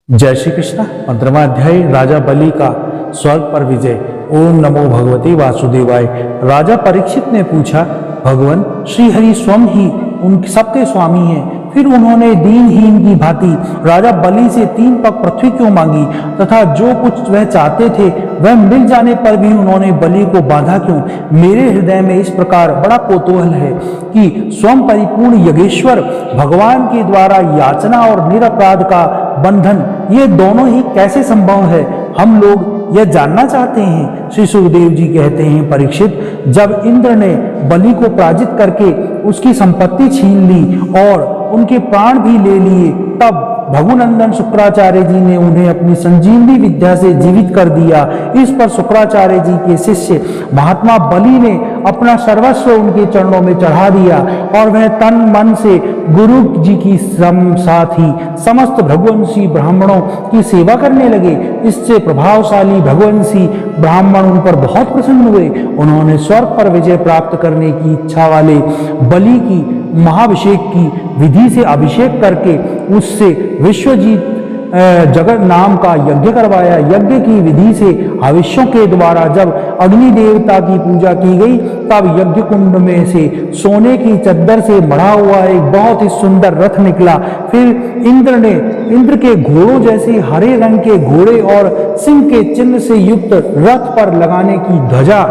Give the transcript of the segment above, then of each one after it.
जय श्री कृष्ण। 15वां अध्याय राजा बलि का स्वर्ग पर विजय। ओम नमो भगवते वासुदेवाय। राजा परीक्षित ने पूछा, भगवान श्री हरि स्वयं ही उन सबके स्वामी हैं, फिर उन्होंने दीनहीन की भांति राजा बलि से 3 पग पृथ्वी क्यों मांगी तथा जो कुछ वह चाहते थे वह मिल जाने पर भी उन्होंने बलि को बांधा क्यों? मेरे हृदय में इस प्रकार बड़ा कौतूहल है कि स्वयं परिपूर्ण यज्ञेश्वर भगवान के द्वारा याचना और निरपराध का बंधन ये दोनों ही कैसे संभव है? हम लोग यह जानना चाहते हैं। श्री सुखदेव जी कहते हैं, परीक्षित, जब इंद्र ने बलि को पराजित करके उसकी संपत्ति छीन ली और उनके प्राण भी ले लिए, तब भगुनंदन शुक्राचार्य जी ने उन्हें अपनी संजीवनी विद्या से जीवित कर दिया। इस पर शुक्राचार्य जी के शिष्य महात्मा बलि ने अपना सर्वस्व उनके चरणों में चढ़ा दिया और वह तन मन से गुरु जी की साथ ही समस्त भगवंशी ब्राह्मणों की सेवा करने लगे। इससे प्रभावशाली भगवंशी ब्राह्मण उन पर बहुत प्रसन्न हुए। उन्होंने स्वर्ग पर विजय प्राप्त करने की इच्छा वाले बलि की महाभिषेक की विधि से अभिषेक करके उससे विश्वजीत जगत नाम का यज्ञ करवाया। यज्ञ की विधि से हविष्यों के द्वारा जब अग्नि देवता की पूजा की गई, तब यज्ञ कुंड में से सोने की चद्दर से मढ़ा हुआ एक बहुत ही सुंदर रथ निकला। फिर इंद्र के घोड़ों जैसे हरे रंग के घोड़े और सिंह के चिन्ह से युक्त रथ पर लगाने की ध्वजा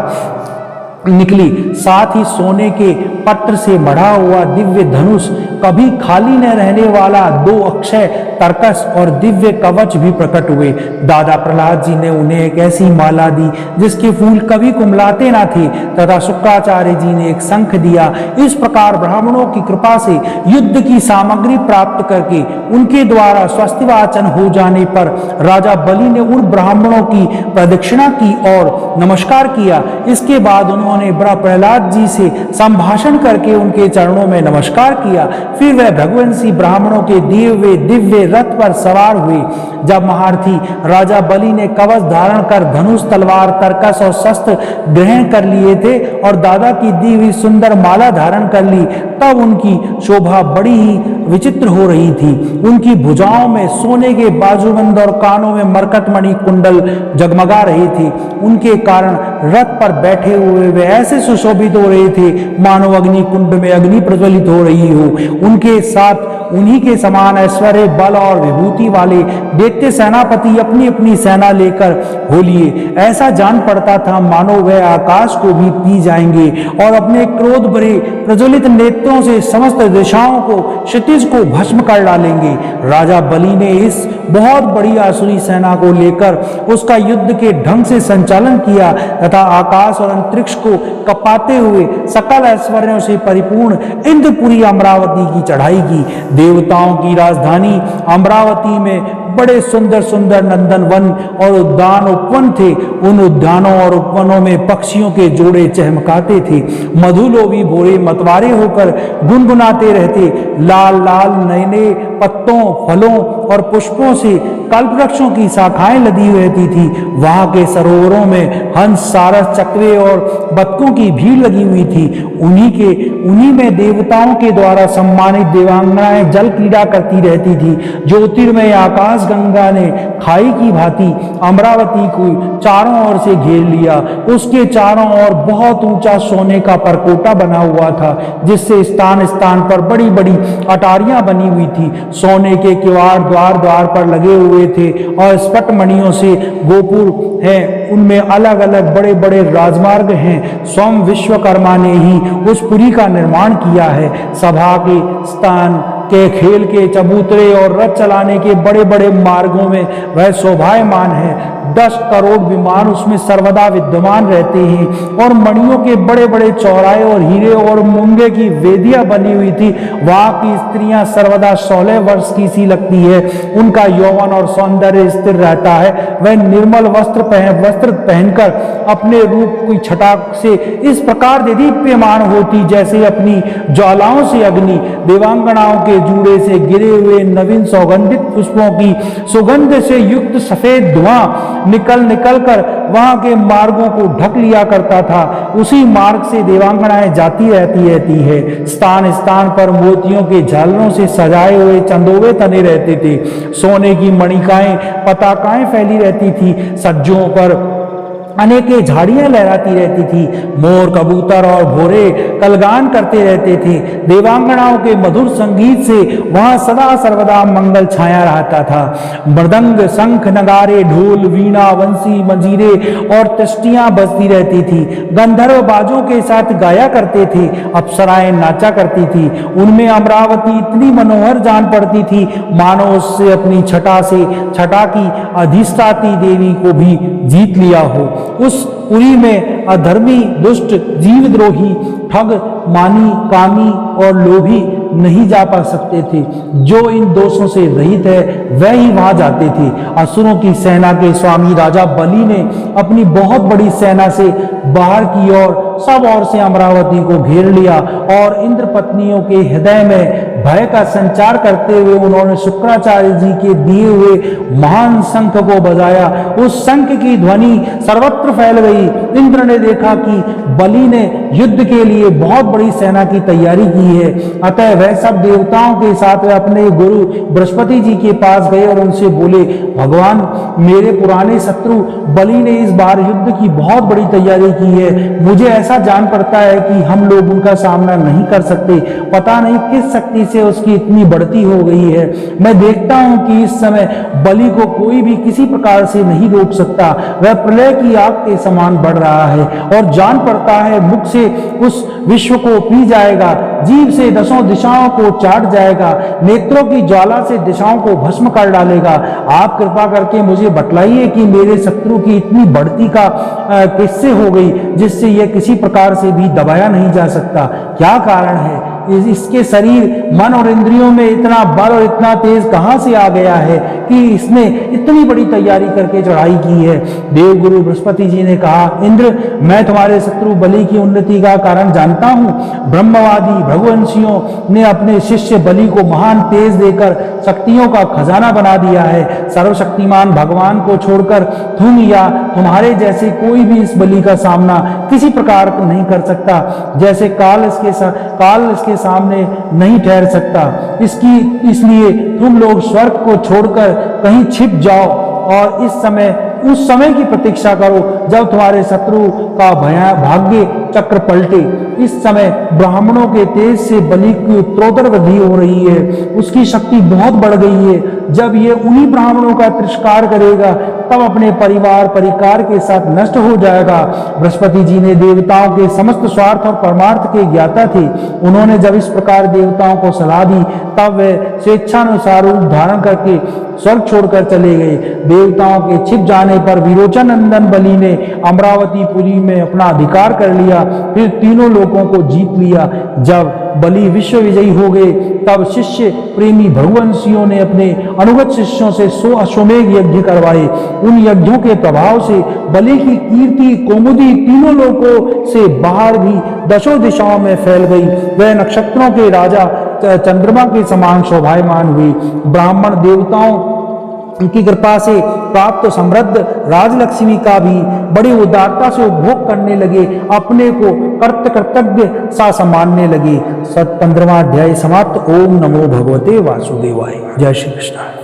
निकली। साथ ही सोने के पत्र से मढ़ा हुआ दिव्य धनुष, कभी खाली न रहने वाला 2 अक्षय तरकस और दिव्य कवच भी प्रकट हुए। दादा प्रहलाद जी ने उन्हें एक ऐसी माला दी जिसके फूल कभी कुमलाते न थे तथा शुक्राचार्य जी ने एक शंख दिया। इस प्रकार ब्राह्मणों की कृपा से युद्ध की सामग्री प्राप्त करके उनके द्वारा स्वस्तिवाचन हो जाने पर राजा बलि ने उन ब्राह्मणों की प्रदक्षिणा की और नमस्कार किया। इसके बाद उन्होंने बड़ा प्रहलाद जी से संभाषण करके उनके चरणों में नमस्कार किया। फिर वह भगवंशी ब्राह्मणों के दिए हुए दिव्य रथ पर सवार हुए। जब महारथी राजा बलि ने कवच धारण कर धनुष, तलवार, तरकस और शस्त्र ग्रहण कर लिए थे और दादा की दी हुई सुंदर माला धारण कर ली, तब उनकी शोभा बड़ी ही विचित्र हो रही थी। उनकी भुजाओं में सोने के बाजूबंद और कानों में मरकतमणि कुंडल जगमगा रहे थे। उनके कारण रथ पर बैठे हुए वे ऐसे सुशोभित हो रहे थे मानो अग्नि कुंड में अग्नि प्रज्वलित हो रही हो। उनके साथ उन्हीं के समान ऐश्वर्य, बल और विभूति वाले दैत्य सेनापति अपनी अपनी सेना लेकर हो लिए। ऐसा जान पड़ता था मानो वह आकाश को भी पी जाएंगे और अपने क्रोध भरे प्रज्वलित नेत्रों से समस्त दिशाओं को, क्षितिज को भस्म कर डालेंगे। राजा बलि ने इस बहुत बड़ी आसुरी सेना को लेकर उसका युद्ध के ढंग से संचालन किया तथा आकाश और अंतरिक्ष को कपाते हुए सकल ऐश्वर्यों से परिपूर्ण इंद्रपुरी अमरावती की चढ़ाई की। देवताओं की राजधानी अमरावती में बड़े सुंदर सुंदर नंदन वन और उद्यान उपवन थे। उन उद्यानों और उपवनों में पक्षियों के जोड़े चहमकाते थे। मधुलोभी भोरे मतवारे होकर गुनगुनाते रहते। लाल लाल नए नए पत्तों, फलों और पुष्पों से कल्पवृक्षों की शाखाएं लदी रहती थी। वहां के सरोवरों में हंस, सारस, चकवे और बतकों की भीड़ लगी हुई थी। उन्हीं में देवताओं के द्वारा सम्मानित देवांगनाएं जल क्रीड़ा करती रहती थी। ज्योतिर्मय आकाश गंगा ने खाई की भांति अमरावती को चारों ओर से घेर लिया। उसके चारों ओर बहुत ऊंचा सोने का परकोटा बना हुआ था, जिससे स्थान स्थान पर बड़ी बड़ी अटारियां बनी हुई थी। सोने के किवाड़ द्वार द्वार पर लगे हुए थे और स्फट मणियों से गोपुर हैं। उनमें अलग अलग बड़े बड़े राजमार्ग हैं। स्वयं विश्वकर्मा ने ही उस पुरी का निर्माण किया है। सभा के स्थान के, खेल के चबूतरे और रथ चलाने के बड़े बड़े मार्गों में वह शोभायमान है। 10 करोड़ विमान उसमें सर्वदा विद्यमान रहते हैं और मणियों के बड़े बड़े चौराहे और हीरे और मूंगे की वेदियां बनी हुई थी। वहां की स्त्रियां सर्वदा 16 वर्ष की सी लगती है। उनका यौवन और सौंदर्य स्थिर रहता है। वह निर्मल वस्त्र पहनकर अपने रूप की छटा से इस प्रकार दीप्यमान होती जैसे अपनी ज्वालाओं से अग्नि। देवांगनाओं के जूड़े से गिरे हुए नवीन सौगंधित पुष्पों की सुगंध से युक्त सफेद धुआं निकल कर वहां के मार्गों को ढक लिया करता था। उसी मार्ग से देवांगनाएं जाती रहती है। स्थान स्थान पर मोतियों के झालरों से सजाए हुए चंदोवे तने रहते थे। सोने की मणिकाएं पताकाएं फैली रहती थी। सज्जों पर अनेके झाड़ियां लहराती रहती थी। मोर, कबूतर और भोरे कलगान करते रहते थे। देवांगनाओं के मधुर संगीत से वहां सदा सर्वदा मंगल छाया रहता था। मृदंग, शंख, नगारे, ढोल, वीणा, बंसी, मंजीरे और तष्टियां बजती रहती थी। गंधर्व बाजों के साथ गाया करते थे। अप्सराएं नाचा करती थी। उनमें अमरावती इतनी मनोहर जान पड़ती थी मानो उससे अपनी छटा की अधिष्ठाती देवी को भी जीत लिया हो। उस पुरी में अधर्मी, दुष्ट, जीवद्रोही, ठग, मानी, कामी और लोभी नहीं जा पा सकते थे। जो इन दोषों से रहित है वह ही वहां जाते थे। असुरों की सेना के स्वामी राजा बलि ने अपनी बहुत बड़ी सेना से बाहर की ओर सब ओर से अमरावती को घेर लिया और इंद्र पत्नियों के हृदय में भय का संचार करते हुए उन्होंने शुक्राचार्य जी के दिए हुए महान शंख को बजाया। उस शंख की ध्वनि सर्वत्र फैल गई। इंद्र ने देखा कि बलि ने युद्ध के लिए बहुत बड़ी सेना की तैयारी की है। अतः वह सब देवताओं के साथ वह अपने गुरु बृहस्पति जी के पास गए और उनसे बोले, भगवान, मेरे पुराने शत्रु बलि ने इस बार युद्ध की बहुत बड़ी तैयारी की है। मुझे ऐसा जान पड़ता है कि हम लोग उनका सामना नहीं कर सकते। पता नहीं किस शक्ति से उसकी इतनी बढ़ती हो गई है। मैं देखता हूं कि इस समय बलि को कोई भी किसी प्रकार से नहीं रोक सकता। वह प्रलय की आग के समान बढ़ रहा है और जान पड़ता है मुख से उस विश्व को पी जाएगा, जीभ से दसों दिशाओं को चाट जाएगा, नेत्रों की ज्वाला से दिशाओं को भस्म कर डालेगा। आप कृपा करके मुझे बतलाइए कि मेरे शत्रु की इतनी बढ़ती का किससे हो गई जिससे यह किसी प्रकार से भी दबाया नहीं जा सकता। क्या कारण है? इसके शरीर, मन और इंद्रियों में इतना बल और इतना तेज कहां से आ गया है कि इसने इतनी बड़ी तैयारी करके चढ़ाई की है। देवगुरु बृहस्पति जी ने कहा, इंद्र, मैं तुम्हारे शत्रु बलि की उन्नति का कारण जानता हूं। ब्रह्मवादी भृगुवंशियों ने अपने शिष्य बलि को महान तेज देकर शक्तियों का खजाना बना दिया है। सर्वशक्तिमान भगवान को छोड़कर तुम या तुम्हारे जैसे कोई भी इस बलि का सामना किसी प्रकार नहीं कर सकता। जैसे काल इसके सामने नहीं ठहर सकता। इसलिए तुम लोग स्वर्ग को छोड़कर कहीं छिप जाओ और उस समय की प्रतीक्षा करो जब तुम्हारे शत्रु का भाग्य चक्र पलटे। इस समय ब्राह्मणों के तेज से बलि की उत्तरोत्तर वृद्धि हो रही है। उसकी शक्ति बहुत बढ़ गई है। जब ये उन्हीं ब्राह्मणों का तिरस्कार करेगा तब अपने परिकार के साथ नष्ट हो जाएगा। बृहस्पति जी ने देवताओं के समस्त स्वार्थ और परमार्थ के ज्ञाता थे। उन्होंने जब इस प्रकार देवताओं को सलाह दी तब वे स्वेच्छानुसार रूप धारण करके स्वर्ग छोड़कर चले गए। देवताओं के छिप जाने पर विरोचन नंदन बलि ने अमरावती पुरी में अपना अधिकार कर लिया, फिर तीनों लोकों को जीत लिया। जब बलि विश्व विजयी हो गए तब शिष्य प्रेमी भृगुवंशियों ने अपने अनुगत शिष्यों से 100 अश्वमेध यज्ञ करवाए। उन यज्ञों के प्रभाव से बलि की कीर्ति कौमुदी तीनों लोकों से बाहर भी दशों दिशाओं में फैल गई। वह नक्षत्रों के राजा चंद्रमा के समान शोभायमान हुई। ब्राह्मण देवताओं की कृपा से प्राप्त समृद्ध राजलक्ष्मी का भी बड़ी उदारता से उपभोग करने लगे, अपने को कृतज्ञ सा सम्मानने लगे। 15वां अध्याय समाप्त। ओम नमो भगवते वासुदेवाय। जय श्री कृष्ण।